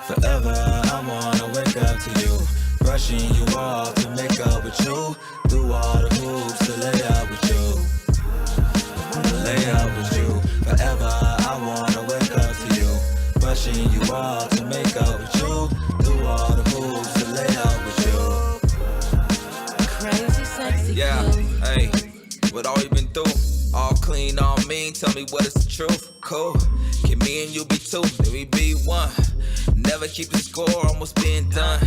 Forever, I wanna wake up to you. Brushing you off to make up with you. Do all the hoops to lay out with you. To lay out with you. Forever, I wanna wake up to you. Brushing you off to make up with you. Do all the hoops to lay out with you. Crazy, sexy, yeah, cool. Hey, what all you been through? All clean, all mean, tell me what is the truth. Cool, can me and you be two, then we be one. Never keep the score, almost being done.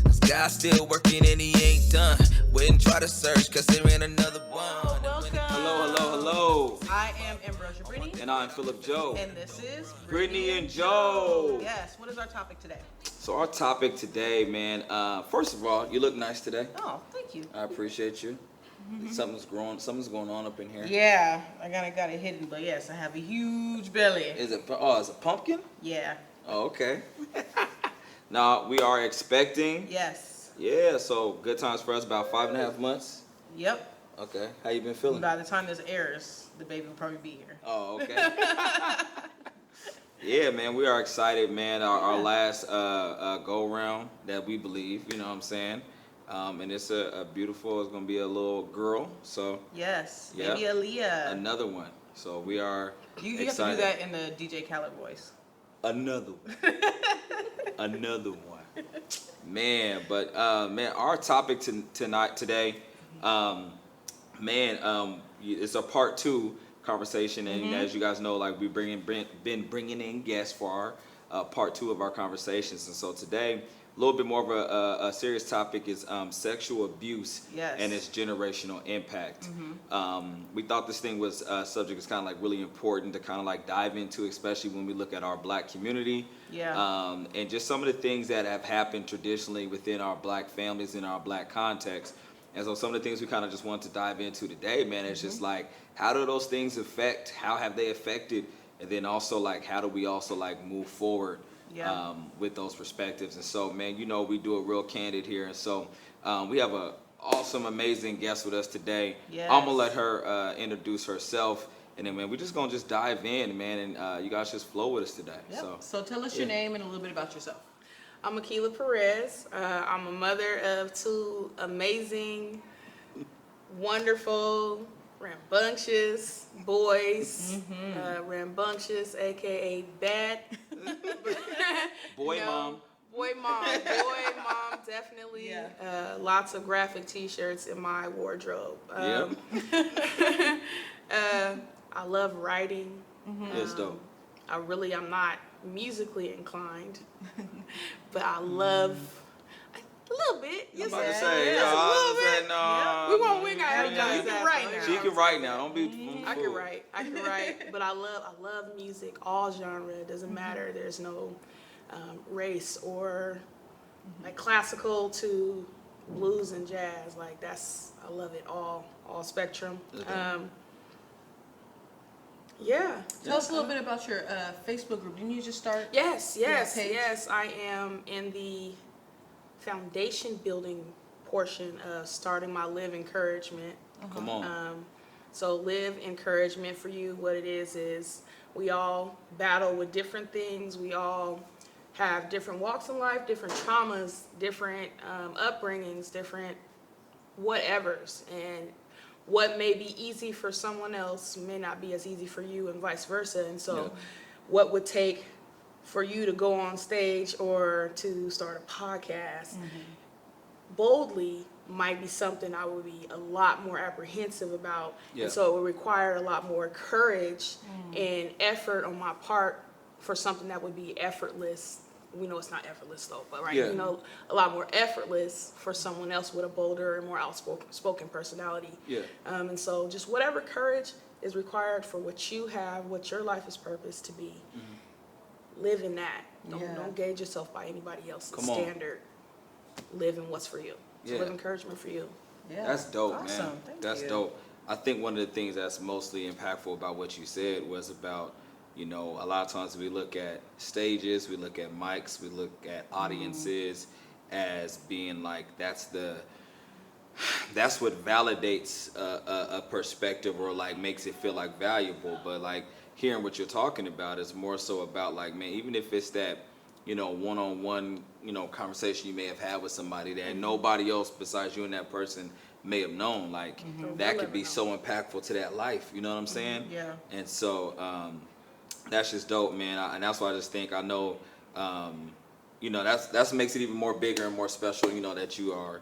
Cause God's still working and he ain't done. Wouldn't try to search, cause there ain't another one. Welcome. Hello. I am Ambrosia Brittany. And I'm Philip.Joe. And this is Britney+Joe. Yes, what is our topic today? So our topic today, man, first of all, you look nice today. Oh, thank you. I appreciate you. Something's going on up in here. Yeah, I got it hidden, but yes, I have a huge belly. Is it a pumpkin? Yeah. Oh, okay. Now, we are expecting. Yes. Yeah, so good times for us, about 5.5 months. Yep. Okay, how you been feeling? By the time this airs, the baby will probably be here. Oh, okay. Yeah, man, we are excited, man. Our last go-round that we believe, you know what I'm saying? And it's a beautiful, it's going to be a little girl, so. Yes, yeah, maybe Aaliyah. Another one. So we are You have to do that in the DJ Khaled voice. Another one. Another one. Man, but man, our topic today, it's a part 2 conversation, and as you guys know, like we've been bringing in guests for our part 2 of our conversations, and so today a little bit more of a serious topic is sexual abuse and its generational impact. We thought this thing was subject is kind of like really important to kind of like dive into, especially when we look at our black community. And just some of the things that have happened traditionally within our black families in our black context. And so some of the things we kind of just want to dive into today, man, is just like, how do those things affect, how have they affected, and then also like, how do we also like move forward with those perspectives. And so, man, you know, we do it real candid here. And so we have a awesome, amazing guest with us today. I'm gonna let her introduce herself, and then, man, we're just gonna just dive in, man, and you guys just flow with us today. So tell us your name and a little bit about yourself. I'm Aqueelah Perez. I'm a mother of 2 amazing, wonderful, rambunctious boys. Rambunctious, aka bad. Boy mom, definitely. Lots of graphic T-shirts in my wardrobe. I love writing. That's dope. I'm not musically inclined, but I love a little bit. I'm about to say, no. We won't wing our You can write now. She can write now. Don't be. I can write, but I love music, all genre. It doesn't matter. There's no race or like classical to blues and jazz. Like I love it all spectrum. Tell us a little bit about your Facebook group. Didn't you just start? Yes. I am in the foundation building portion of starting my Live Encouragement. Come on. So Live Encouragement, for you, what it is we all battle with different things. We all have different walks in life, different traumas, different upbringings, different whatevers. And what may be easy for someone else may not be as easy for you, and vice versa. And so what would take for you to go on stage or to start a podcast boldly might be something I would be a lot more apprehensive about. And so it would require a lot more courage and effort on my part for something that would be effortless. We know it's not effortless though, but you know, a lot more effortless for someone else with a bolder and more outspoken personality. And so just whatever courage is required for what you have, what your life is purposed to be, live in that. Don't gauge yourself by anybody else's standard. Live in what's for you. So live encouragement for you. That's dope, Awesome. man. Thank That's you. dope. I think one of the things that's mostly impactful about what you said was about, you know, a lot of times we look at stages, we look at mics, we look at audiences as being like that's what validates a perspective or like makes it feel like valuable. But like hearing what you're talking about is more so about like, man, even if it's that one-on-one, conversation you may have had with somebody that nobody else besides you and that person may have known. Like that could be so impactful to that life. You know what I'm saying? Yeah. And so that's just dope, man. And that's why I just think I know, that's what makes it even more bigger and more special. That you are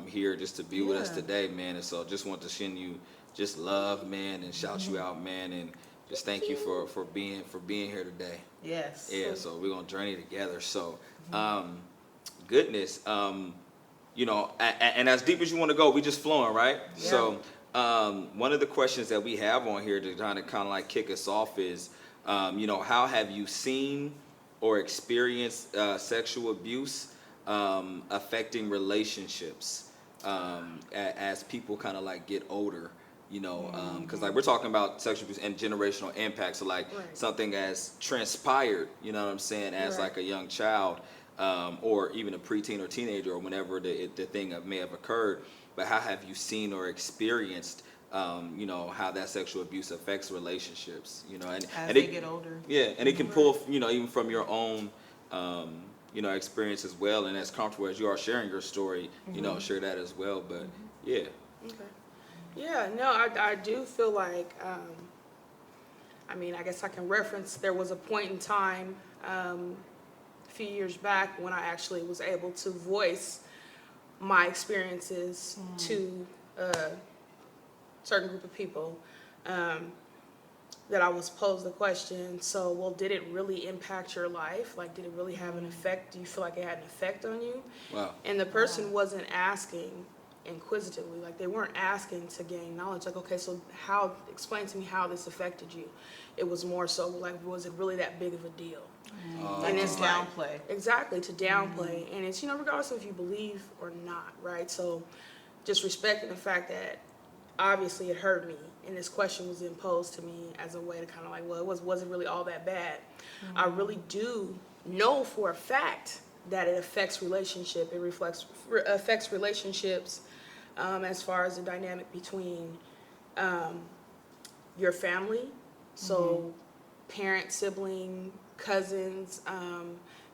here just to be with us today, man. And so just want to send you just love, man, and shout you out, man, and just thank you for being here today. Yes. Yeah, so we're gonna journey together. So, goodness, and as deep as you want to go, we just flowing, right? Yeah. So, one of the questions that we have on here to kind of like kick us off is, how have you seen or experienced sexual abuse affecting relationships as people kind of like get older? Because like we're talking about sexual abuse and generational impact, so like something as transpired, as like a young child, or even a preteen or teenager, or whenever the thing may have occurred. But how have you seen or experienced, how that sexual abuse affects relationships, and they get older. Yeah, and it can pull, even from your own, experience as well. And as comfortable as you are sharing your story, share that as well. But yeah. Okay. Yeah, no, I do feel like, I guess I can reference, there was a point in time a few years back when I actually was able to voice my experiences to a certain group of people, that I was posed the question, so, well, did it really impact your life? Like, did it really have an effect? Do you feel like it had an effect on you? Wow. And the person wasn't asking inquisitively, like they weren't asking to gain knowledge, like, okay, so explain to me how this affected you. It was more so like, was it really that big of a deal? And it's downplay. Exactly, to downplay. And it's, regardless of if you believe or not, right? So just respecting the fact that obviously it hurt me, and this question was imposed to me as a way to kind of like, well, was it really all that bad? I really do know for a fact that it affects relationship. It affects relationships as far as the dynamic between your family, so parent, sibling, cousins,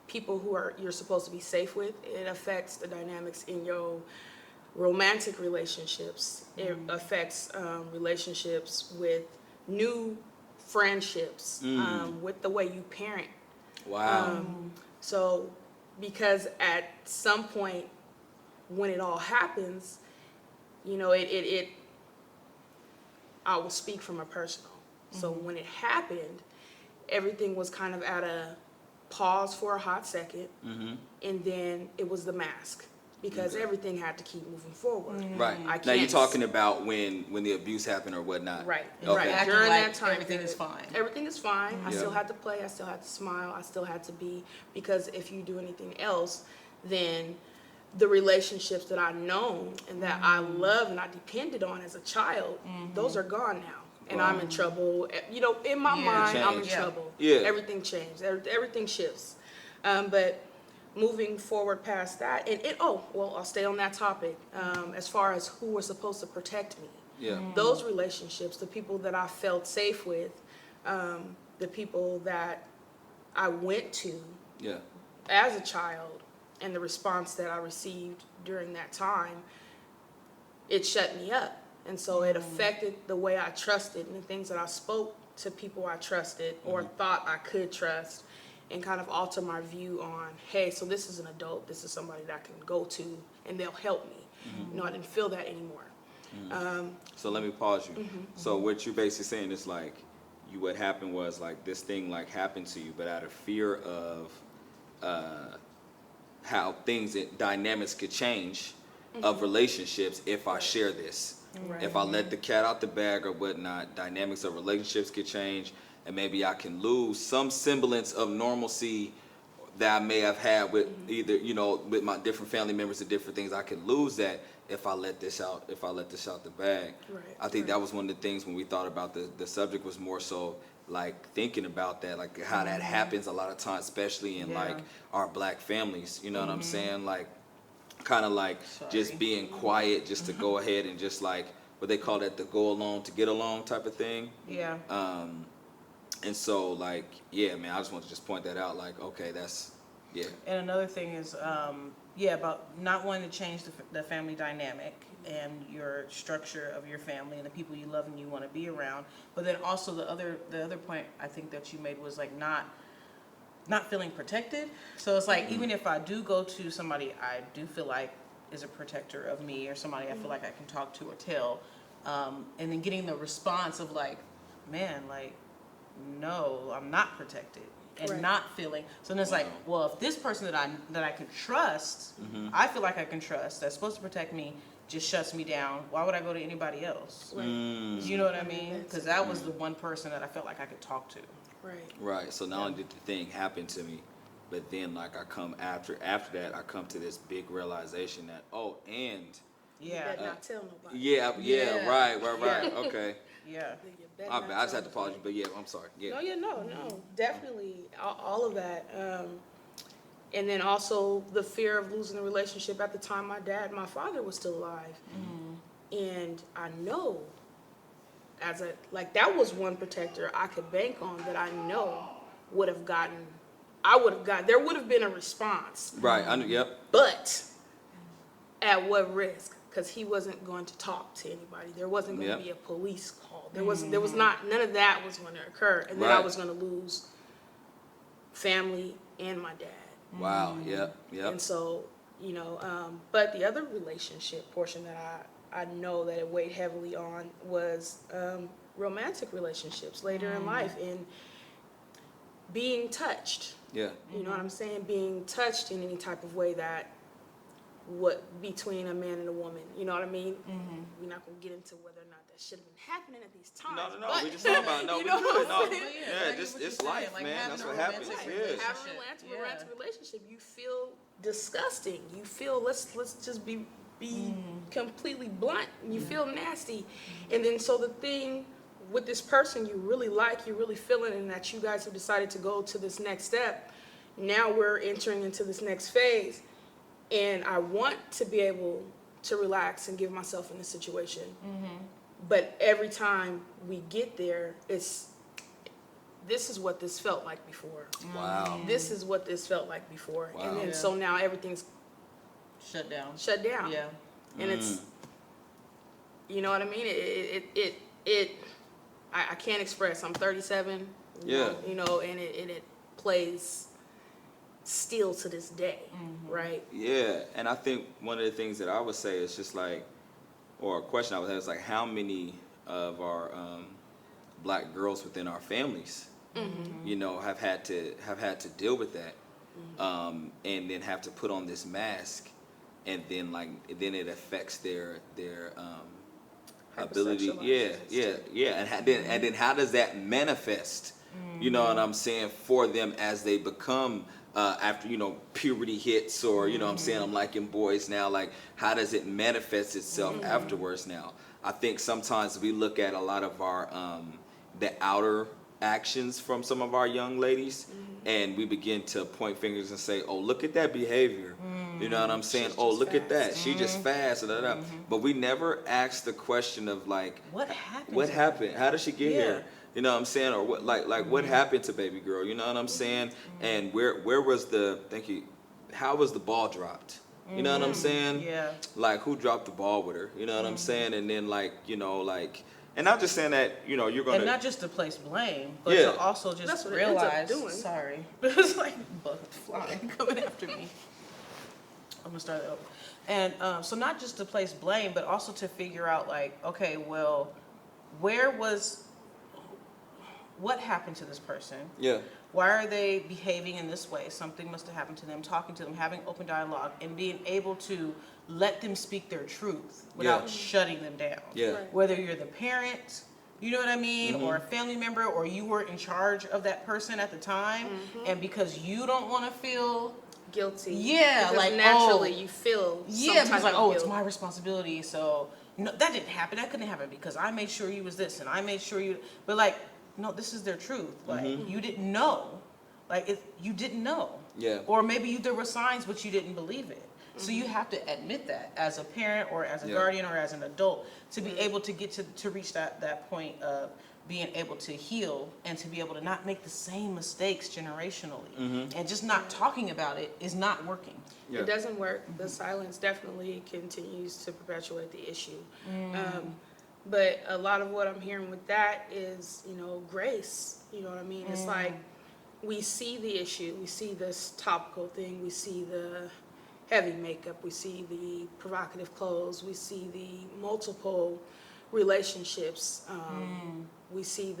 people who you're supposed to be safe with. It affects the dynamics in your romantic relationships. It affects relationships with new friendships, with the way you parent. Wow. So, because at some point when it all happens, I will speak from a personal. So when it happened, everything was kind of at a pause for a hot second, and then it was the mask, because everything had to keep moving forward. Right. Now you're talking about when the abuse happened or whatnot. Right. Okay. Right. During that time, everything is fine. Everything is fine. I still had to play. I still had to smile. I still had to be, because if you do anything else, then the relationships that I've known and that I love and I depended on as a child, those are gone now. And I'm in trouble. In my mind, I'm in trouble. Yeah. Everything changed. Everything shifts. But moving forward past that, I'll stay on that topic. As far as who was supposed to protect me, those relationships, the people that I felt safe with, the people that I went to as a child, and the response that I received during that time, it shut me up. And so it affected the way I trusted and the things that I spoke to people I trusted or thought I could trust, and kind of alter my view on, hey, so this is an adult, this is somebody that I can go to and they'll help me. I didn't feel that anymore. So let me pause you. So what you're basically saying is like, what happened was like this thing like happened to you, but out of fear of how dynamics could change of relationships if I share this. Right. If I let the cat out the bag or whatnot, dynamics of relationships could change, and maybe I can lose some semblance of normalcy that I may have had with either, with my different family members and different things. I could lose that if I let this out the bag. Right. I think that was one of the things when we thought about the subject, was more so like thinking about that, like how that happens a lot of times, especially in like our black families, you know what I'm saying? Like kind of like just being quiet just to go ahead and just like what they call that, the go along to get along type of thing. And so like, man, I just want to just point that out, like, okay, that's Yeah. And another thing is, about not wanting to change the family dynamic and your structure of your family and the people you love and you want to be around. But then also the other point I think that you made was like not feeling protected. So it's like, even if I do go to somebody I do feel like is a protector of me, or somebody I feel like I can talk to or tell, and then getting the response of like, man, like, no, I'm not protected. And Right. not feeling, so then it's like, well, if this person that I can trust, I feel like I can trust, that's supposed to protect me, just shuts me down, why would I go to anybody else? Right. You know what I mean? Because that was the one person that I felt like I could talk to. Right. Right. So not only did the thing happen to me, but then like I come after that, I come to this big realization that, and You Yeah. better not tell nobody. yeah, Yeah. right. Yeah. Okay. Yeah. You better I not just tell had to apologize, nobody. but yeah, I'm sorry. Yeah. No, no, definitely, all of that. And then also the fear of losing the relationship. At the time, my father was still alive, and I know, that was one protector I could bank on that I know there would have been a response, Right. Yep. but at what risk? Because he wasn't going to talk to anybody. There wasn't going Yep. to be a police call. There was not, none of that was going to occur. And then I Right. was going to lose family and my dad. Wow. Yep. And so, but the other relationship portion that I know that it weighed heavily on was romantic relationships later in life, and being touched. Yeah. You know what I'm saying? Being touched in any type of way between a man and a woman. You know what I mean? We're not going to get into whether or not that should have been happening at these times. No. but- We just talking about You we know good. what No. I'm saying? Yeah. It's life, like man. having That's a what happens. romantic Yeah. Have relationship. a romantic relationship, you feel disgusting. You feel let's just be completely blunt. You feel nasty, and then so the thing with this person you really like, you really feeling, and that you guys have decided to go to this next step. Now we're entering into this next phase, and I want to be able to relax and give myself in this situation. But every time we get there, this is what this felt like before. Wow. This is what this felt like before. Wow. And then Yeah. so now everything's Shut down. shut down. Yeah. And it's, you know what I mean? I can't express. I'm 37. Yeah. And it plays still to this day, right? Yeah, and I think one of the things that I would say is just like, or a question I would have is like, how many of our black girls within our families, have had to deal with that, and then have to put on this mask, and then it affects their ability. Yeah, and then how does that manifest? You know what I'm saying, for them as they become after puberty hits, or I'm saying, I'm liking boys now. Like, how does it manifest itself afterwards? Now, I think sometimes we look at a lot of our the outer actions from some of our young ladies, and we begin to point fingers and say, "Oh, look at that behavior." You know what I'm saying? She's Oh, just look at that. fast. She just fast. But we never ask the question of like, What happened? what to happened? How did she get Yeah. here? You know what I'm saying? Or what, like what happened to baby girl? You know what I'm saying? And where was how was the ball dropped? You know what I'm saying? Yeah. Like, who dropped the ball with her? You know what I'm saying? And then and not just saying that, you're gonna, And not just to place blame, but Yeah. to also That's just what it ends up realize. doing. Sorry, it's like bugs flying coming after me. I'm gonna start that over. And so not just to place blame, but also to figure out like, okay, well, what happened to this person? yeah, Why are they behaving in this way? Something must have happened to them. Talking to them, having open dialogue, and being able to let them speak their truth without Yeah. shutting them down. yeah, Right. Whether you're the parent, you know what I mean, or a family member, or you were in charge of that person at the time, and because you don't want to feel, Guilty. Yeah, Because like, naturally oh, you feel yeah, some because type like, of it's guilt. my responsibility, so no, that didn't happen. That couldn't happen because I made sure you was this, and I made sure you. But like, no, this is their truth. Like, you didn't know, you didn't know. Yeah. Or maybe there were signs, but you didn't believe it. So you have to admit that as a parent or as a Yeah. guardian or as an adult to be able to get to reach that point of being able to heal and to be able to not make the same mistakes generationally. And just not talking about it is not working. Yeah. It doesn't work. The silence definitely continues to perpetuate the issue. But a lot of what I'm hearing with that is, grace. You know what I mean? It's like we see the issue. We see this topical thing. We see the heavy makeup. We see the provocative clothes. We see the multiple relationships. We see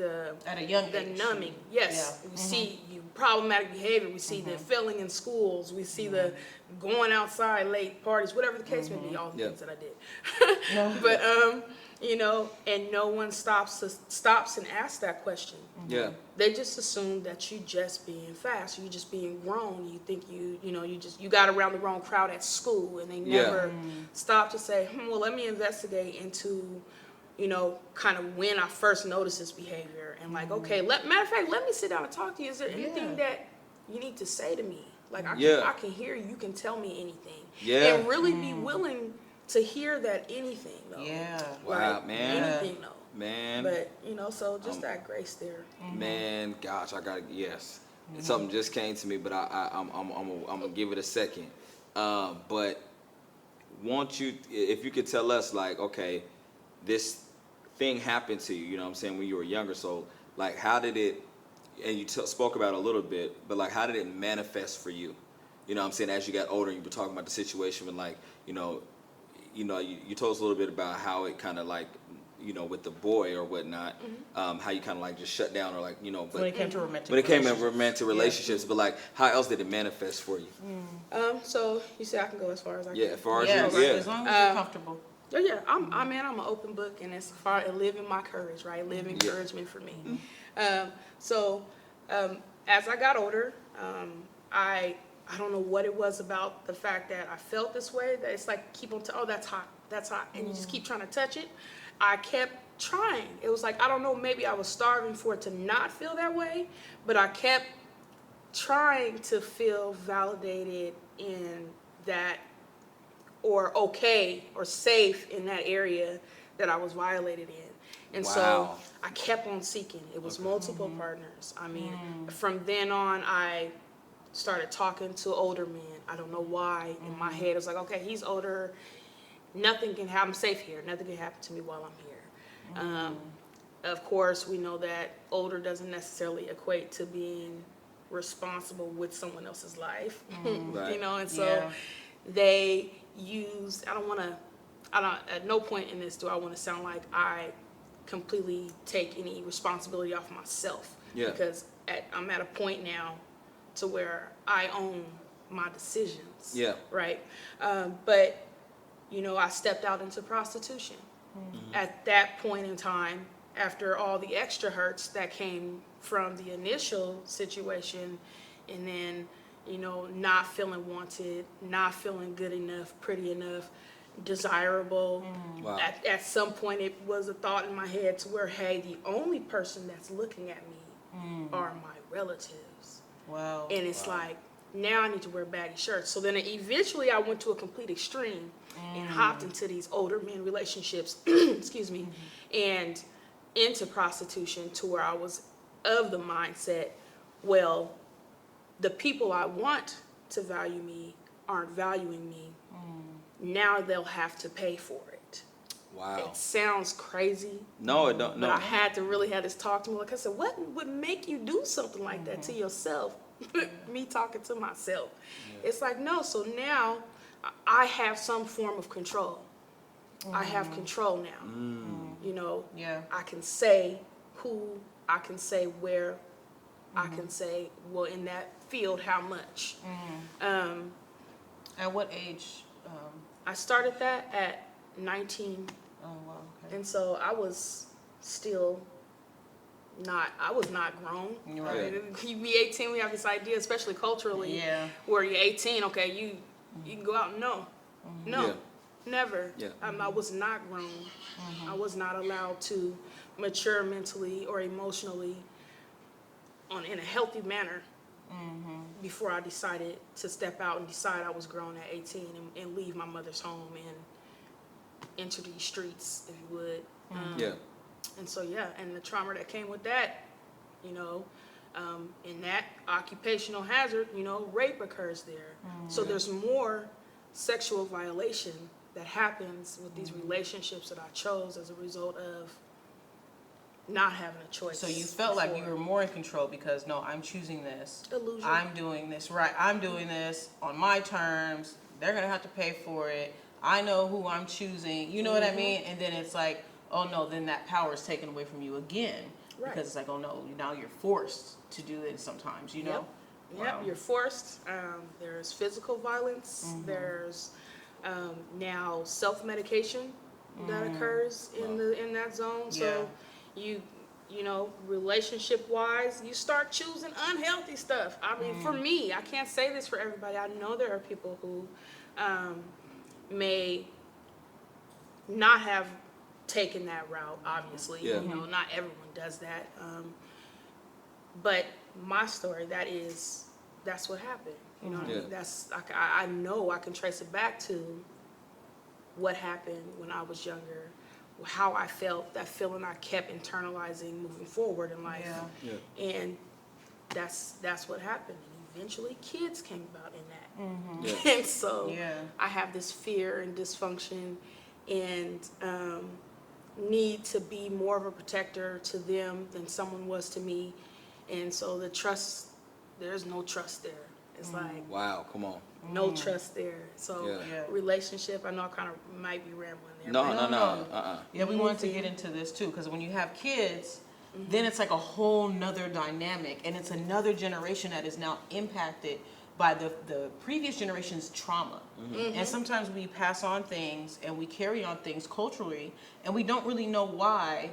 At a young the age. numbing. Yes. Yeah. We see problematic behavior. We see the failing in schools. We see the going outside late parties, whatever the case may be, all the things that I did. But, and no one stops and asks that question. Yeah. They just assume that you just being fast, you just being grown. You think you got around the wrong crowd at school, and they never stop to say, well, let me investigate into, kind of when I first noticed this behavior, and like, okay, matter of fact, let me sit down and talk to you. Is there anything that you need to say to me? Like, I can hear you. You can tell me anything. Yeah. And really be willing to hear that anything, though. Yeah. Wow, Like, man. anything, though. Man. But, so just that grace there. Man, gosh, yes. Something just came to me, but I'm gonna give it a second. But if you could tell us, like, okay, this thing happened to you, you know what I'm saying, when you were younger, so like, how did it, and you spoke about it a little bit, but like, how did it manifest for you? You know what I'm saying, as you got older, you were talking about the situation with, like, you told us a little bit about how it kind of like, with the boy or whatnot, how you kind of like just shut down, or like, but When it came to romantic relationships, but like, how else did it manifest for you? So you say I can go as far as I can. Yeah, as far as Yes, you, as long as you're comfortable. Oh yeah, I'm an open book, and as far as living my courage, right? Live encouragement for me. As I got older, I don't know what it was about the fact that I felt this way, that it's like keep on that's hot, and you just keep trying to touch it. I kept trying. It was like, I don't know, maybe I was starving for it to not feel that way, but I kept trying to feel validated in that, or okay, or safe in that area that I was violated in. And so I kept on seeking. It was multiple partners. I mean, from then on, I started talking to older men. I don't know why. In my head, it was like, okay, he's older. Nothing can happen. I'm safe here. Nothing can happen to me while I'm here. Of course, we know that older doesn't necessarily equate to being responsible with someone else's life. Right. And so they use, at no point in this do I want to sound like I completely take any responsibility off myself. Yeah. Because I'm at a point now to where I own my decisions. Yeah. Right? But, I stepped out into prostitution. At that point in time, after all the extra hurts that came from the initial situation, and then, not feeling wanted, not feeling good enough, pretty enough, desirable. Wow. At some point, it was a thought in my head to where, hey, the only person that's looking at me are my relatives. Wow. And it's like, now I need to wear baggy shirts. So then eventually I went to a complete extreme and hopped into these older men relationships, excuse me, and into prostitution, to where I was of the mindset, well, the people I want to value me aren't valuing me. Now they'll have to pay for it. Wow. It sounds crazy. No, it don't. No. But I had to really have this talk to me. Like I said, what would make you do something like that to yourself? Me talking to myself. Yeah. It's like, no, so now I have some form of control. I have control now. I can say who, I can say where, I can say, well, in that field, how much. At what age? I started that at 19. Oh, wow. Okay. And so I was still not grown. Right. You be 18, we have this idea, especially culturally, where you're 18, okay, you can go out and never. Yeah. I was not grown. I was not allowed to mature mentally or emotionally in a healthy manner before I decided to step out and decide I was grown at 18 and leave my mother's home and enter these streets, if you would. And so, yeah, and the trauma that came with that, you know, in that occupational hazard, you know, rape occurs there. So there's more sexual violation that happens with these relationships that I chose as a result of not having a choice. So you felt like you were more in control because, no, I'm choosing this. Illusion. I'm doing this right. I'm doing this on my terms. They're going to have to pay for it. I know who I'm choosing. You know what I mean? And then it's like, oh no, then that power is taken away from you again. Right. Because it's like, oh no, now you're forced to do it sometimes, you know? Yep, Wow. you're forced. There's physical violence. There's now self-medication that occurs in that zone. So you know, relationship-wise, you start choosing unhealthy stuff. I mean, for me, I can't say this for everybody. I know there are people who may not have taken that route, obviously. Yeah. You know, not everyone does that. But my story, that's what happened. You know what I mean? That's, I know I can trace it back to what happened when I was younger, how I felt, that feeling I kept internalizing moving forward in life. And that's what happened. And eventually kids came about in that. And so I have this fear and dysfunction and need to be more of a protector to them than someone was to me. And so the trust, there's no trust there. It's like, Wow, come on. no trust there. So relationship, I know I kind of might be rambling there. No. Yeah, we wanted to get into this too, because when you have kids, then it's like a whole nother dynamic, and it's another generation that is now impacted by the previous generation's trauma. And sometimes we pass on things and we carry on things culturally, and we don't really know why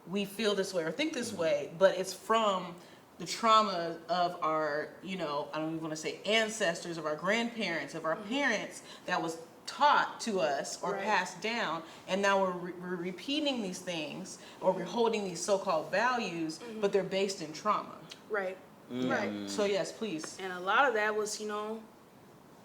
we feel this way or think this way, but it's from the trauma of our, you know, I don't even want to say ancestors, of our grandparents, of our parents, that was taught to us or passed down, and now we're repeating these things, or we're holding these so-called values, but they're based in trauma. Right. Right. So yes, please. And a lot of that was, you know,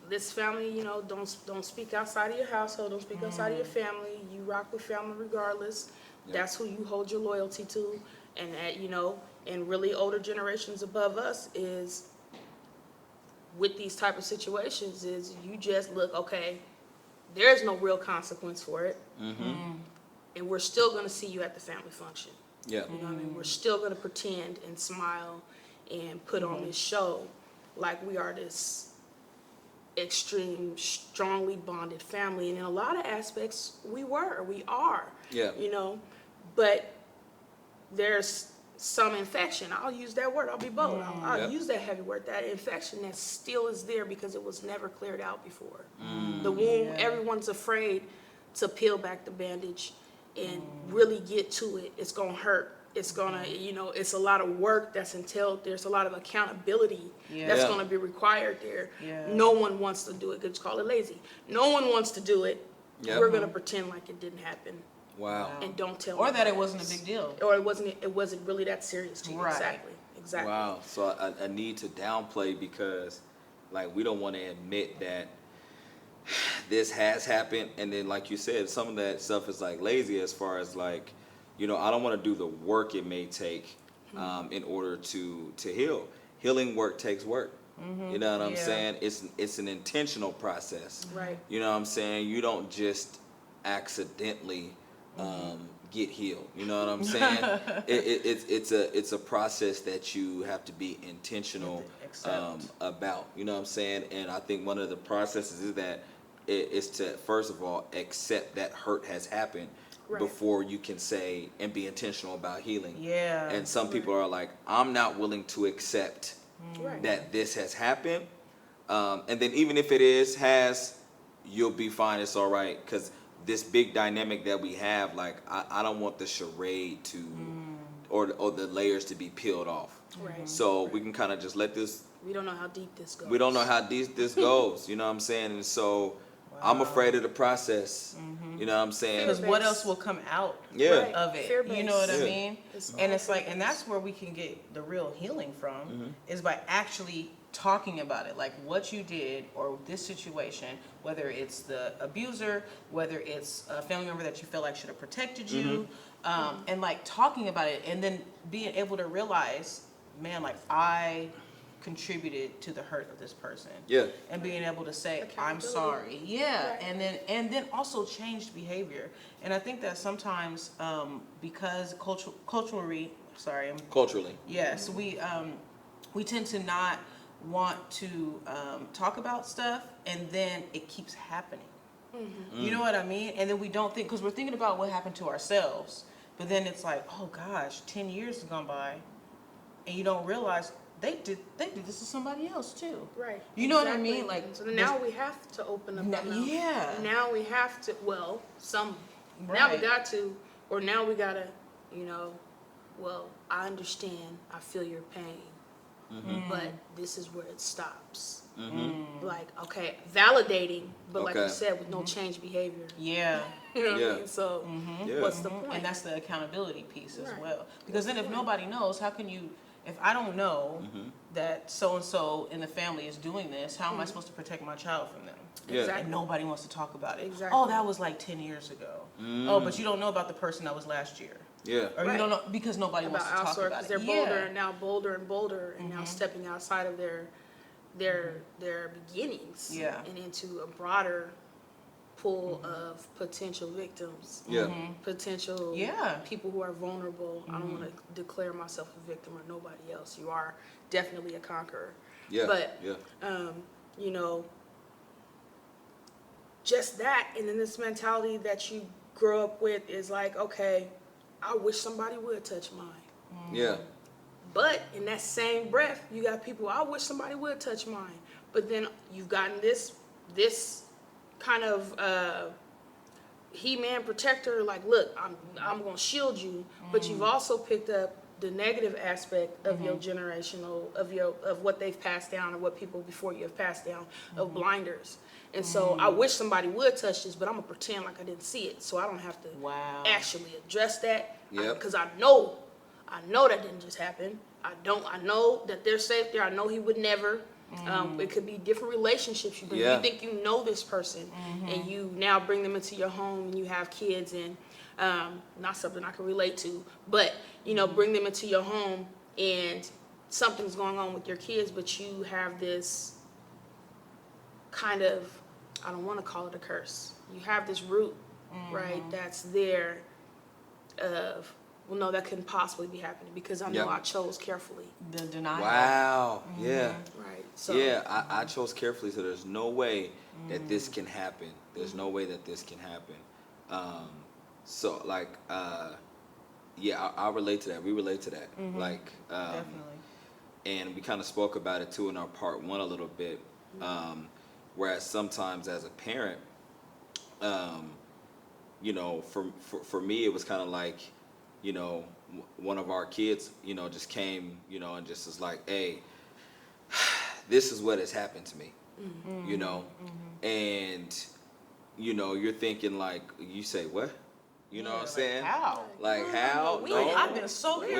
this family, you know, don't speak outside of your household, don't speak outside of your family. You rock with family regardless. That's who you hold your loyalty to. And that, you know, and really older generations above us is, with these type of situations, is you just look, okay, there's no real consequence for it. And we're still going to see you at the family function. Yeah. You know what I mean? We're still going to pretend and smile and put on this show like we are this extreme, strongly bonded family. And in a lot of aspects, we are. Yeah. You know, but there's some infection. I'll use that word. I'll be bold. I'll use that heavy word. That infection that still is there because it was never cleared out before. The wound, everyone's afraid to peel back the bandage and really get to it. It's going to hurt. It's going to, you know, it's a lot of work that's entailed. There's a lot of accountability that's going to be required there. No one wants to do it. Just call it lazy. No one wants to do it. We're going to pretend like it didn't happen. Wow. And don't tell Or them that it wasn't a big deal. Or it wasn't really that serious to you. Right. Exactly. Wow. So I need to downplay because, like, we don't want to admit that this has happened. And then, like you said, some of that stuff is, like, lazy as far as, like, you know, I don't want to do the work it may take in order to heal. Healing work takes work. You know what I'm saying? It's an intentional process. Right. You know what I'm saying? You don't just accidentally get healed. You know what I'm saying? It's a process that you have to be intentional about. You know what I'm saying? And I think one of the processes is that is to, first of all, accept that hurt has happened before you can say and be intentional about healing. And some people are like, I'm not willing to accept that this has happened. And then even if it has, you'll be fine. It's all right. Because this big dynamic that we have, like, I don't want the charade to, or the layers to be peeled off. So we can kind of just let this. We don't know how deep this goes. We don't know how deep this goes. You know what I'm saying? And so I'm afraid of the process. You know what I'm saying? Because what else will come out of it? Fear-based. You know what I mean? And it's like, and that's where we can get the real healing from, is by actually talking about it, like what you did or this situation, whether it's the abuser, whether it's a family member that you feel like should have protected you, and like talking about it, and then being able to realize, man, like I contributed to the hurt of this person. Yeah. And being able to say, I'm Accountability. sorry. Yeah. Right. And then also changed behavior. And I think that sometimes because culturally, yes, we tend to not want to talk about stuff, and then it keeps happening. You know what I mean? And then we don't think, because we're thinking about what happened to ourselves, but then it's like, oh gosh, 10 years has gone by, and you don't realize they did this to somebody else too. Right. You know what I mean? Like, so now we have to open up our mouth. Yeah. Now we have to. Well, now we Right. got to, or now we gotta. You know, well, I understand. I feel your pain, but this is where it stops. Like, okay, validating, but like you Okay. said, with no change behavior. Yeah. You know what Yeah. I mean? So, Yeah. what's the point? And that's the accountability piece as Right. well. Because then if nobody knows, how can you, if I don't know that so-and-so in the family is doing this, how am I supposed to protect my child from them? Yeah. Exactly. And nobody wants to talk about it. Exactly. Oh, that was like 10 years ago. Oh, but you don't know about the person that was last year. Yeah. Or you Right. don't know, because nobody About wants to talk outsource, about because it. they're bolder Yeah. and now bolder and bolder, and now stepping outside of their beginnings, Yeah. and into a broader pool of potential victims, Yeah. potential Yeah. people who are vulnerable. I don't want to declare myself a victim or nobody else. You are definitely a conqueror. Yeah. But yeah. you know, just that, and then this mentality that you grow up with is like, okay, I wish somebody would touch mine. Yeah. But in that same breath, you got people, I wish somebody would touch mine. But then you've gotten this kind of He-Man protector, like, look, I'm gonna shield you. But you've also picked up the negative aspect of your generational, of what they've passed down, and what people before you have passed down, of blinders. And so I wish somebody would touch this, but I'm gonna pretend like I didn't see it, so I don't have to Wow. actually address that. Yep. Because I know that didn't just happen. I know that they're safe there. I know he would never. It could be different relationships. Yeah. You think you know this person, and you now bring them into your home, and you have kids, and not something I can relate to, but you know, bring them into your home, and something's going on with your kids, but you have this kind of, I don't want to call it a curse. You have this root, right, that's there of, well, no, that couldn't possibly be happening because I know Yep. I chose carefully, The denial. Wow. Yeah. right? So Yeah, I chose carefully, so there's no way that this can happen. There's no way that this can happen. So like, yeah, I relate to that. We relate to that. Like, Definitely. and we kind of spoke about it too in our part one a little bit. Whereas sometimes as a parent, you know, for me, it was kind of like, you know, one of our kids, you know, just came, you know, and just was like, hey, this is what has happened to me, you know, and, you know, you're thinking like, you say, what? You know what I'm saying? How? Like how? When? No. I've been so careful.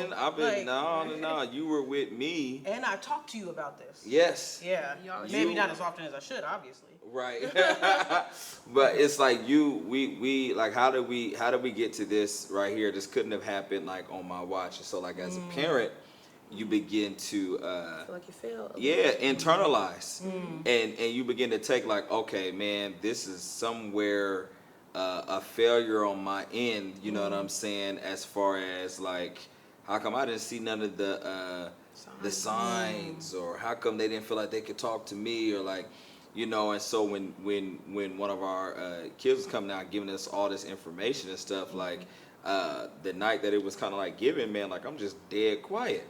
When? I've been, Like- no. You were with me. And I talked to you about this. Yes. Yeah. Y'all- Maybe You- not as often as I should, obviously. Right. But it's like we like how did we get to this right here? This couldn't have happened like on my watch. And so like as a parent, you begin to I feel like you failed. internalize. And you begin to take like, okay, man, this is somewhere a failure on my end, you know what I'm saying, as far as like how come I didn't see none of the signs, or how come they didn't feel like they could talk to me, or like, you know. And so when one of our kids was coming out giving us all this information and stuff, like the night that it was kind of like given, man, like I'm just dead quiet.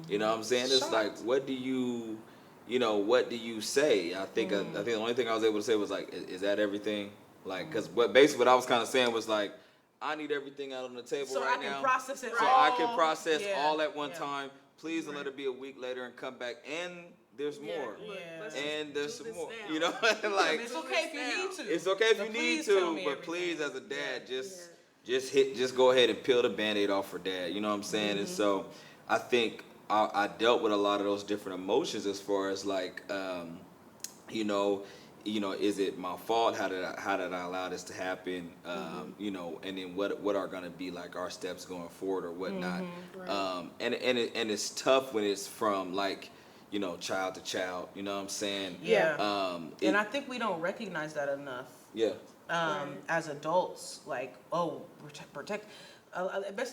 You know what I'm saying? It's like, what do you say? I think the only thing I was able to say was like, is that everything? Like, because basically what I was kind of saying was like, I need everything out on the table So right I can now. process it So all. I can process Yeah, all at one yeah. time. Please don't let it be a week later and come back. And there's more. Look, Yeah. let's And there's do some this more. now. You know, like It's okay if you need to. it's okay if But you need please tell to, me but everything. please, as a dad, just go ahead and peel the Band-Aid off for dad. You know what I'm saying? And so I think I dealt with a lot of those different emotions as far as like, you know, is it my fault? How did I allow this to happen? You know, and then what are going to be like our steps going forward or whatnot? Right. And it's tough when it's from like, you know, child to child. You know what I'm saying? Yeah. And I think we don't recognize that enough. Yeah. Right. As adults, like, oh, protect.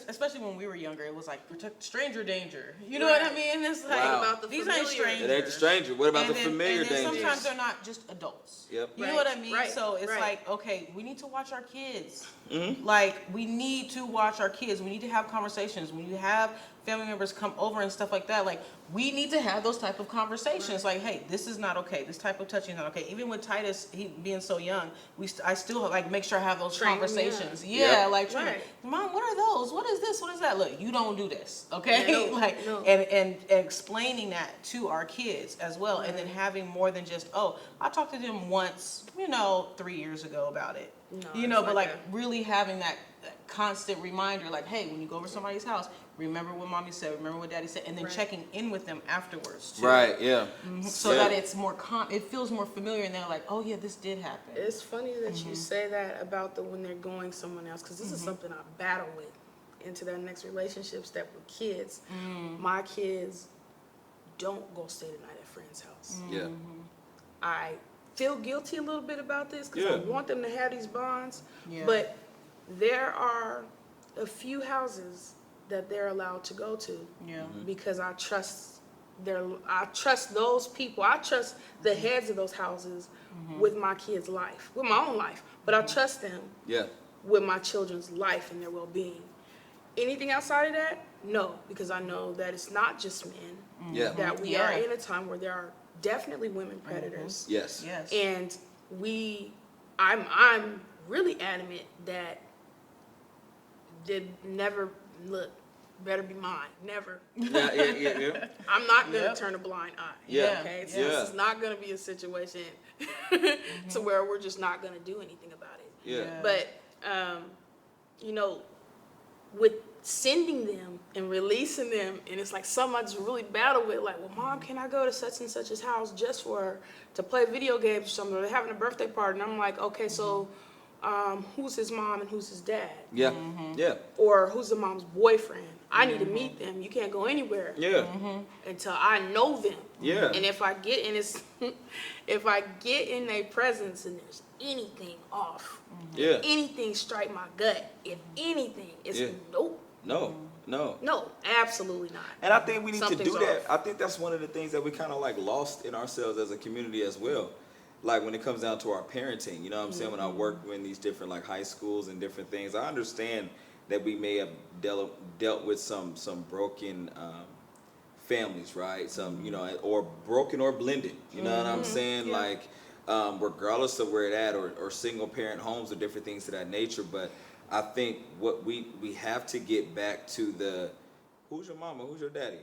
Especially when we were younger, it was like protect stranger danger. You know what I mean? It's like Wow. About the these familiar. ain't strangers. It ain't the stranger. What about And the then- familiar and then dangers? sometimes they're not just adults. Yep. You know Right, what I mean? right, So it's right. like, okay, we need to watch our kids. Mm-hmm. Like, we need to watch our kids. We need to have conversations. When you have family members come over and stuff like that, like, we need to have those type of conversations. Like, hey, this is not okay. This type of touching is not okay. Even with Titus, he being so young, I still like make sure I have those Train him, conversations. yeah. Yeah, Yep. like, Right. Mom, what are those? What is this? What is that? Look, you don't do this, okay? No, like, no. and explaining that to our kids as well, and then having more than just, oh, I talked to them once, 3 years ago about it. No, But it's like like really having that constant reminder, like, hey, when you go over somebody's house, remember what mommy said, remember what daddy said, and then Right. checking in with them afterwards too. Right. Yeah. So Yeah. that it's more it feels more familiar, and they're like, oh yeah, this did happen. It's funny that you say that about when they're going someone else, because this is something I battle with into that next relationship step with kids. My kids don't go stay the night at friend's house. Yeah. I feel guilty a little bit about this because I Yeah. want them to have these bonds, Yeah. but there are a few houses that they're allowed to go to Yeah. because I trust those people. I trust the heads of those houses with my kids' life, with my own life, but I trust them Yeah. with my children's life and their well-being. Anything outside of that, no, because I know that it's not just men. Yeah. That we Yeah. are in a time where there are definitely women predators, Yes. Yes. and I'm really adamant that they never look. Better be mine. Never. Yeah. I'm not gonna Yep. turn a blind eye. Yeah. Okay. So Yeah. this is not gonna be a situation to where we're just not gonna do anything about it. Yeah. But with sending them and releasing them, and it's like something I just really battle with. Like, well, Mom, can I go to such and such's house just to play video games or something? Or they're having a birthday party, and I'm like, okay, so who's his mom and who's his dad? Yeah. Yeah. Or who's the mom's boyfriend? I need to meet them. You can't go anywhere Yeah. until I know them. Yeah. And if I get in their presence and there's anything off, Yeah. anything strike my gut, if anything, it's Yeah. nope. No. Absolutely not. And I think we need to Something's do that. off. I think that's one of the things that we kind of like lost in ourselves as a community as well. Like when it comes down to our parenting, you know what I'm saying? When I work in these different like high schools and different things, I understand that we may have dealt with some broken families, right? Some, or broken or blended. You know what I'm saying? Yeah. Like regardless of where it at, or single parent homes or different things of that nature. But I think what we have to get back to who's your mama, who's your daddy?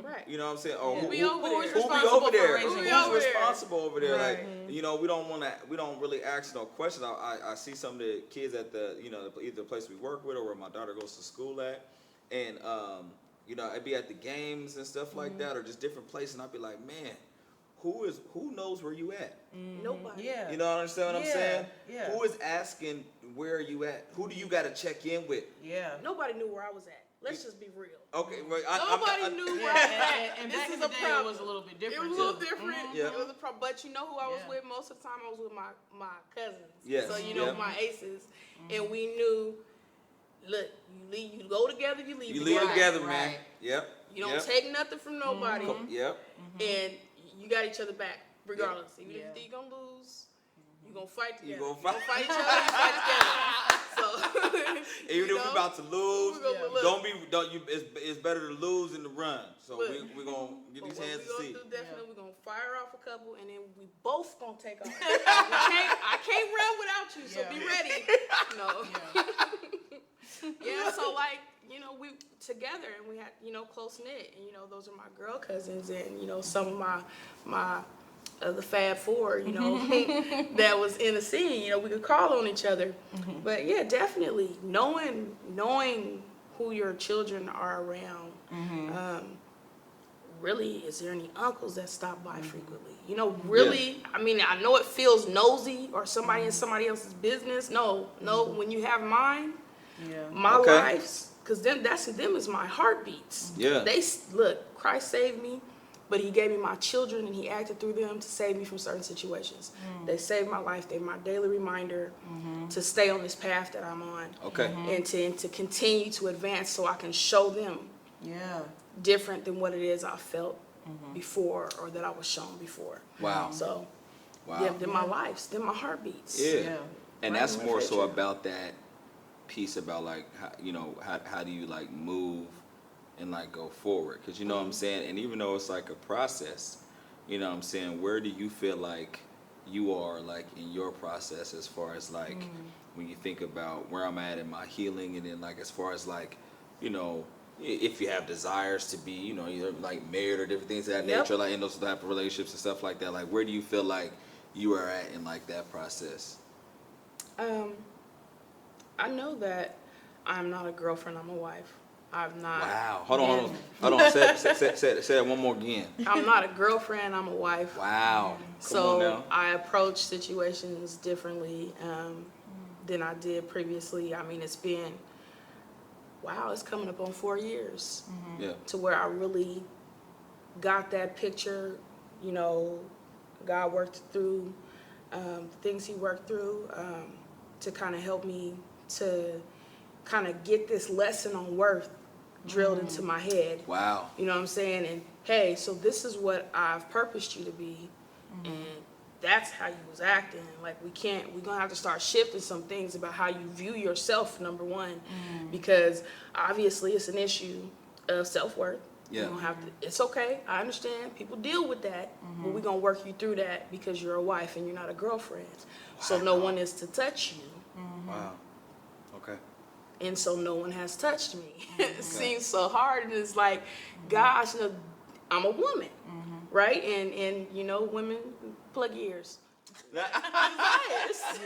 Right. You know what I'm saying? Or Yeah. who Who be over there? who be responsible over for there? raising Who's you? Who be over there? responsible over there? Right. Like, we don't really ask no questions. I see some of the kids at either the place we work with or where my daughter goes to school at, and I'd be at the games and stuff like that, or just different places, and I'd be like, man, who knows where you at? Nobody. Yeah. You know what I'm saying? What I'm Yeah, saying? yeah. Who is asking where are you at? Who do you got to check in with? Yeah. Nobody knew where I was at. Let's just be real. Okay, well, Nobody knew where I was at. And this back is in the a day, problem. it was a little bit It different. was a little too. different. Yeah. It was a problem. But you know who I was Yeah. with most of the time? I was with my cousins. Yes. So Yeah. my aces, and we knew. Look, you go together, you leave. You leave together, right. man. Yep. You don't Yep. take nothing from nobody, Yep. and you got each other back regardless. Even Yeah. if you think you're gonna lose, you gonna fight together. You gonna You fight. fight each other. You fight together. So Even if we're about to lose, we gonna look. it's better to lose than to run. So Look. we're gonna get But these what hands we to gonna see. do, definitely, we're gonna fire off a couple, and then we both gonna take off. I can't run without you, so Yeah. be ready. No. Yeah, so we together, and we had, close knit, and those are my girl cousins, and some of my the Fab Four, that was in the scene. We could call on each other. But yeah, definitely knowing who your children are around, really, is there any uncles that stop by frequently? You know, really, I mean, I know it feels nosy or somebody in somebody else's business. No, when you have mine, my life's, because them is my heartbeats. Yeah. Look, Christ saved me, but he gave me my children and he acted through them to save me from certain situations. They saved my life. They're my daily reminder to stay on this path that I'm on. Okay. And to continue to advance so I can show them different than what it is I felt before or that I was shown before. Wow. So, Wow. yeah, they're my lives. They're my heartbeats. Yeah. And Right that's in my more so future. about that piece about like, how do you like move and like go forward? Because you know what I'm saying? And even though it's like a process, you know what I'm saying? Where do you feel like you are like in your process as far as like when you think about where I'm at in my healing, and then like as far as like, you know, if you have desires to be, you know, either like married or different things of that nature, like in those type of relationships and stuff like that, like where do you feel like you are at in like that process? I know that I'm not a girlfriend, I'm a wife. I'm not. Wow. Hold on. Say that one more again. I'm not a girlfriend, I'm a wife. Wow. So I approach situations differently than I did previously. I mean, it's been, it's coming up on 4 years to where I really got that picture. You know, God worked through things he worked through to kind of help me to kind of get this lesson on worth drilled into my head. Wow. You know what I'm saying? And hey, so this is what I've purposed you to be, and that's how you was acting. Like we're gonna have to start shifting some things about how you view yourself, number one, because obviously it's an issue of self-worth. Yeah. You don't have to, it's okay, I understand, people deal with that, but we're gonna work you through that because you're a wife and you're not a girlfriend. So no one is to touch you. Wow. Okay. And so no one has touched me. It seems so hard, and it's like, gosh, no, I'm a woman, right? And you know, women, plug your ears. I'm biased.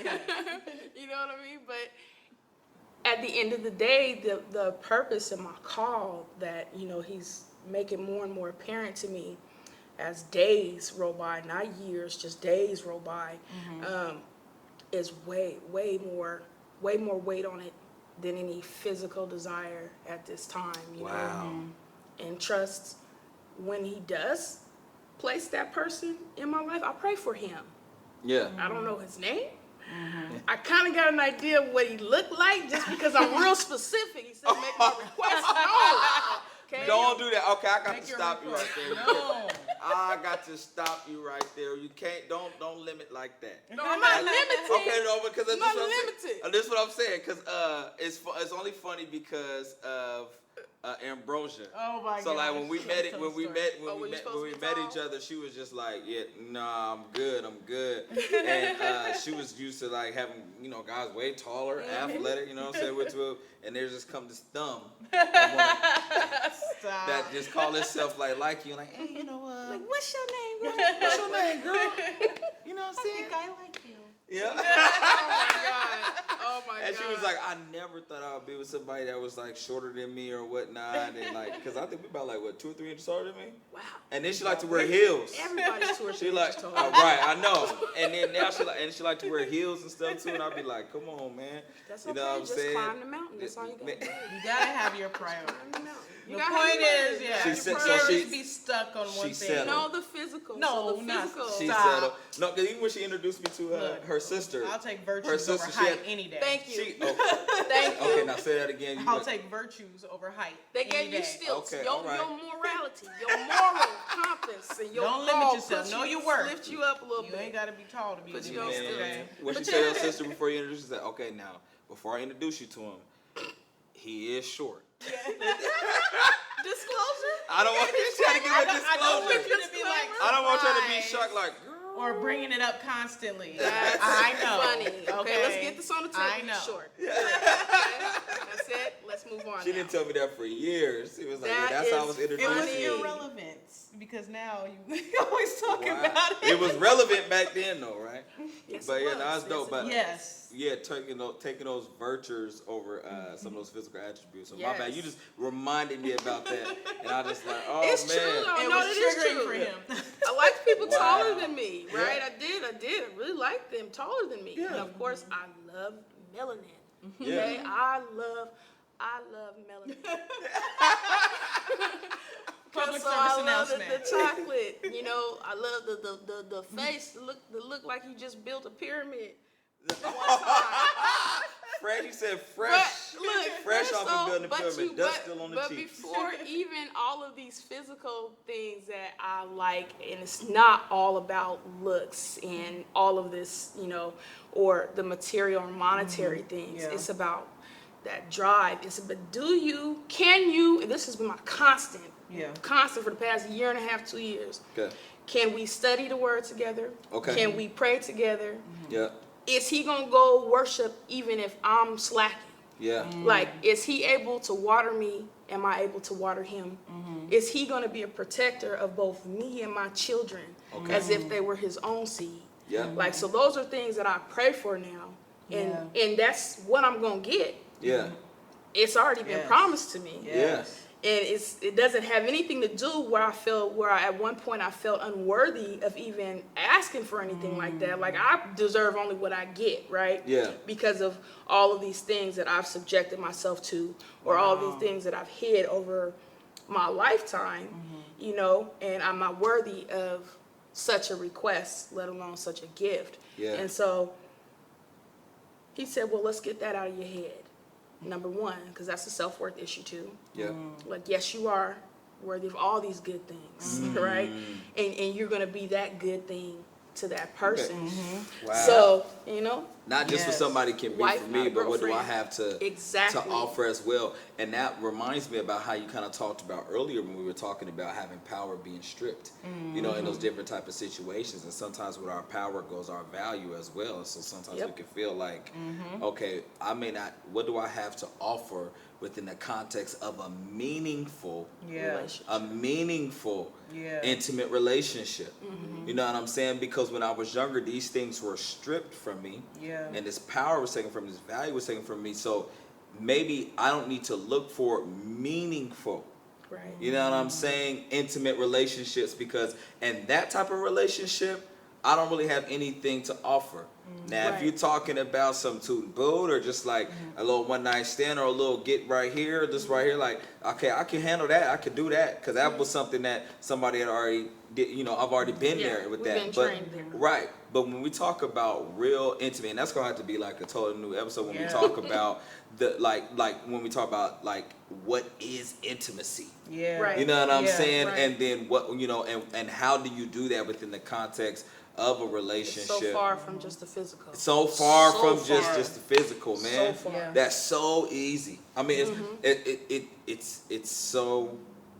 You know what I mean? But at the end of the day, the purpose and my call that, you know, he's making more and more apparent to me as days roll by, not years, just days roll by, is way more weight on it than any physical desire at this time, you know. And trust, when he does place that person in my life, I pray for him. Yeah. I don't know his name. I kind of got an idea of what he looked like just because I'm real specific. He said make my request known. Okay? Don't do that. Okay, I got to stop you right there. No. I got to stop you right there. You can't. Don't limit like that. No, I'm not limited. Okay, no, because I'm not limited. This is what I'm saying. Because it's only funny because of ambrosia. Oh my god. So like when we met each tall? other, she was just like, yeah, nah, I'm good. And she was used to like having, you know, guys way taller, athletic, you know what I'm saying, with and there's just come this thumb that just call itself like you, like, hey, you know, Like, what's your name, girl? what's your name, girl? You know what I'm saying? I like you. Yeah. Oh my god. And she was like, I never thought I would be with somebody that was like shorter than me or whatnot, and like, cause I think we about like what 2 or 3 inches taller than me. Wow. And then she liked to wear heels. Everybody's 2 or 3 She inches like, taller. right, I know. And then now she like to wear heels and stuff too, and I'd be like, come on, man. That's You okay. know what I'm Just saying? climb the mountain. That's all you got to do. You gotta have your priorities. Climb the mountain. You The gotta have point your is, priorities. yeah, She your said- so priorities she- be stuck on one she thing. settled. No, the physical. No, so the not physical. She Stop. settled. No, cause even when she introduced me to Look, her sister. I'll take Her virtues sister, over she height had- any day. Thank you. She, oh, Thank you. okay, now say that again. You I'll went- take virtues over height. They any gave you day. stilts. Okay, Your all right. morality, your moral compass, and your Don't call limit yourself. puts Know you, your worth. lift you up a little You bit. ain't gotta be tall to be a But you good don't man, still- okay? What she tell your sister before you introduce her? Said, okay, now before I introduce you to him, he is short. Disclosure? I don't want you trying to give a I don't want disclosure. you to be like I don't want you to be surprised shocked like, girl. or bringing it up constantly. That's I know. funny. Okay, let's get this on the table. I know. Short. Okay, that's it. Let's move on. She now. didn't tell me that for years. She was like, That yeah, that's how I is was It was introduced. funny. irrelevant because now you always talk Wow. about it. It was relevant back then though, right? Yes, some But yeah, looks. no, it's dope. But Yes. yeah, taking those virtues over some of those physical attributes. So my Yes. bad, you just reminded me about that, and I just like, oh It's man. true though. It No, was it is triggering true. for him. I like people Wow. taller than me, Yeah. right? I did. I really like them taller than me. Yeah. And of course, I love melanin. Yeah. Okay, I love melanin. Public So service I love announcement. the chocolate. You know, I love the face. The look like you just built a pyramid. Fresh, you said fresh. But look, fresh off so, of building a but pyramid, you- dust but- still on the But cheeks. before even all of these physical things that I like, and it's not all about looks and all of this, you know, or the material or monetary things. Yeah. It's about that drive. It's about can you, and this has been my constant for the past year and a half, 2 years. Okay. Can we study the word together? Okay. Can we pray together? Yeah. Is he gonna go worship even if I'm slacking? Yeah. Like, is he able to water me? Am I able to water him? Is he going to be a protector of both me and my children as if they were his own seed? Yeah. Like, so those are things that I pray for now. And that's what I'm going to get. Yeah. It's already been Yes. promised to me. Yes. And it doesn't have anything to do where at one point I felt unworthy of even asking for anything like that. Like, I deserve only what I get, right? Yeah. Because of all of these things that I've subjected myself to, or all these things that I've hid over my lifetime, you know, and I'm not worthy of such a request, let alone such a gift. Yeah. And so he said, well, let's get that out of your head. Number one, because that's a self-worth issue too. Yeah. Like, yes, you are worthy of all these good things, right? And you're going to be that good thing to that person. Wow. So, you know, Not just what Yes. somebody can be Wife, for not me, a but what do I girlfriend. have to Exactly. offer as well. And that reminds me about how you kind of talked about earlier when we were talking about having power being stripped, you know, in those different type of situations. And sometimes with our power goes our value as well. And so sometimes we can feel like, okay, I may not, what do I have to offer within the context of a meaningful relationship. intimate relationship. You know what I'm saying? Because when I was younger, these things were stripped from me. Yeah. And this power was taken from me, this value was taken from me. So maybe I don't need to look for meaningful, Right. you know what I'm saying, intimate relationships, because in that type of relationship, I don't really have anything to offer. Now, if Right. you're talking about some toot and boot, or just like a little one night stand, or a little get right here, this right here, like, okay, I can handle that, I can do that, because that was something that somebody had already did, you know, I've already been there with we've that. been But trained there. right, but when we talk about real intimate, and that's gonna have to be like a total new episode when we Yeah. talk about the like when we talk about like what is intimacy. Yeah. Right. You know what I'm Yeah, saying? right. And then what, you know, and how do you do that within the context of a It's relationship? so far from just the physical. So far So from far. just the physical, man. So far. Yeah. That's so easy. I mean, it's so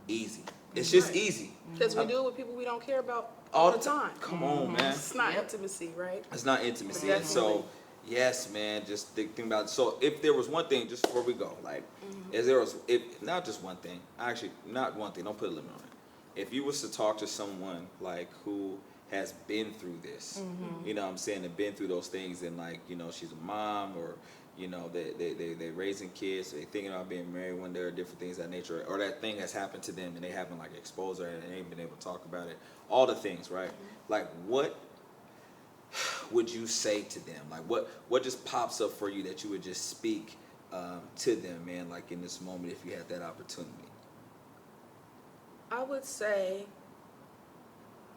easy. It's just Right. easy Because we do it with people we don't care about all all the time. Come on, man. It's not Yep. intimacy, right? It's not intimacy. And so, yes, man, just think about it. So if there was one thing, just before we go, like, if not just one thing, actually, not one thing, don't put a limit on it. If you was to talk to someone, like, who has been through this, you know what I'm saying, and been through those things, and, like, you know, she's a mom, or, you know, they raising kids, they thinking about being married one day, or different things of that nature, or that thing has happened to them and they haven't, like, exposed her and they ain't been able to talk about it, all the things, right? Like, what would you say to them? Like, what just pops up for you that you would just speak to them, man, like in this moment, if you had that opportunity? I would say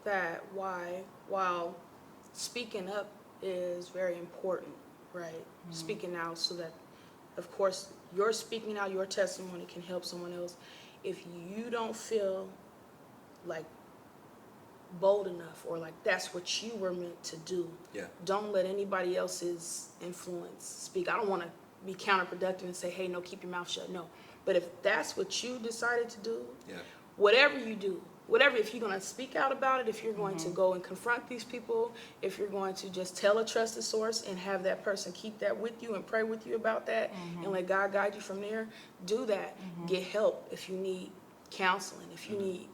that while speaking up is very important, right? Speaking out so that, of course, your speaking out, your testimony can help someone else. If you don't feel like bold enough, or like that's what you were meant to do, Yeah. don't let anybody else's influence speak. I don't want to be counterproductive and say, hey, no, keep your mouth shut. No. But if that's what you decided to do, Yeah. whatever you do, if you're going to speak out about it, if you're going to go and confront these people, if you're going to just tell a trusted source and have that person keep that with you and pray with you about that, and let God guide you from there, do that. Get help if you need counseling, if you need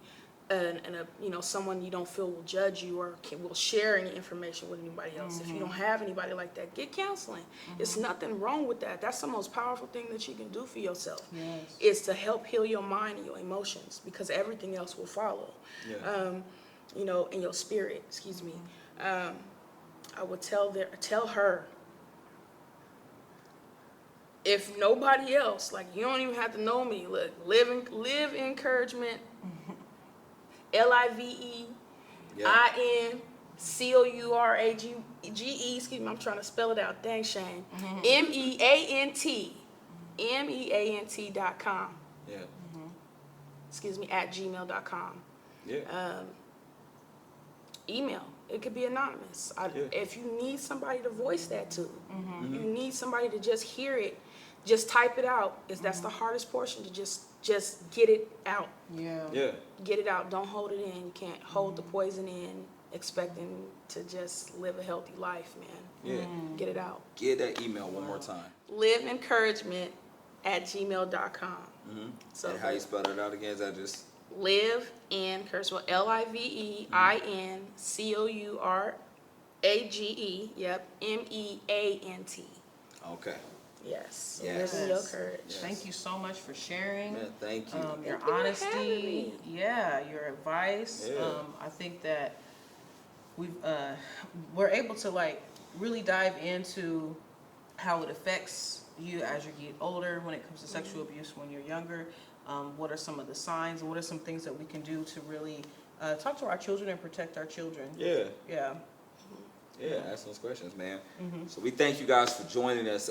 someone you don't feel will judge you or will share any information with anybody else. If you don't have anybody like that, get counseling. It's nothing wrong with that. That's the most powerful thing that you can do for yourself. Yes. Is to help heal your mind and your emotions, because everything else will follow. Yeah. In your spirit, excuse me. I would tell her, if nobody else, like, you don't even have to know me, look, live encouragement, LIVE INCOURAGE, excuse me, I'm trying to spell it out, dang Shane, MEANT.com, Yeah. excuse me, at gmail.com. Yeah. Email, it could be anonymous. If you need somebody to voice that to, you need somebody to just hear it, just type it out. That's the hardest portion, to just get it out. Yeah. Get it out. Don't hold it in. You can't hold the poison in expecting to just live a healthy life, man. Yeah. Get it out. Get that email one more time. liveencouragement@gmail.com. So And how you spell that out again? Is that just live in Cursewell, LIVEINCOURAGE, yep, MEANT. okay? Yes. Yes. Live in your courage. Yes. Thank you so much for sharing. Man, thank you. Your Thank you for having honesty, me. your advice. Yeah. I think that we're able to really dive into how it affects you as you get older when it comes to sexual abuse when you're younger. What are some of the signs, and what are some things that we can do to really talk to our children and protect our children? Yeah. Yeah. Yeah, ask those questions, man. So we thank you guys for joining us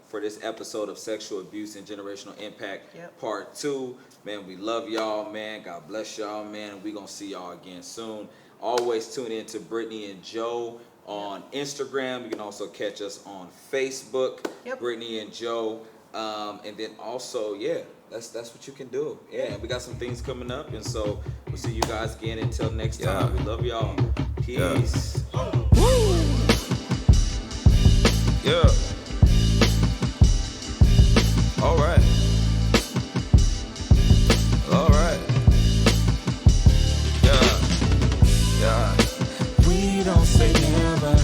for this episode of Sexual Abuse and Generational Impact, Part 2. Man, we love y'all, man. God bless y'all, man. And we're going to see y'all again soon. Always tune in to Britney+Joe on Instagram. You can also catch us on Facebook, Britney+Joe. And then also, that's what you can do. Yeah, and we got some things coming up. And so we'll see you guys again until next time. We love y'all. Peace. Woo! Yeah. All right. All right. Yeah. We don't say never.